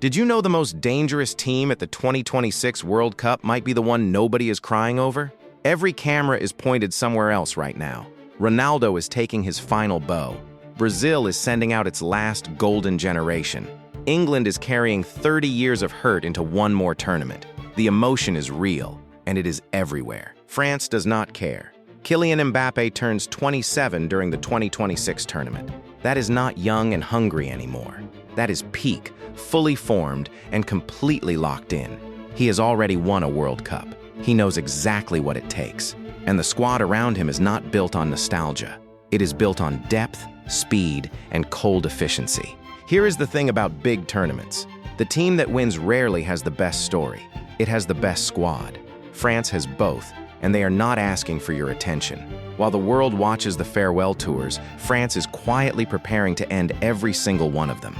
Did you know the most dangerous team at the 2026 World Cup might be the one nobody is crying over? Every camera is pointed somewhere else right now. Ronaldo is taking his final bow. Brazil is sending out its last golden generation. England is carrying 30 years of hurt into one more tournament. The emotion is real, and it is everywhere. France does not care. Kylian Mbappe turns 27 during the 2026 tournament. That is not young and hungry anymore. That is peak, fully formed, and completely locked in. He has already won a World Cup. He knows exactly what it takes. And the squad around him is not built on nostalgia. It is built on depth, speed, and cold efficiency. Here is the thing about big tournaments. The team that wins rarely has the best story. It has the best squad. France has both, and they are not asking for your attention. While the world watches the farewell tours, France is quietly preparing to end every single one of them.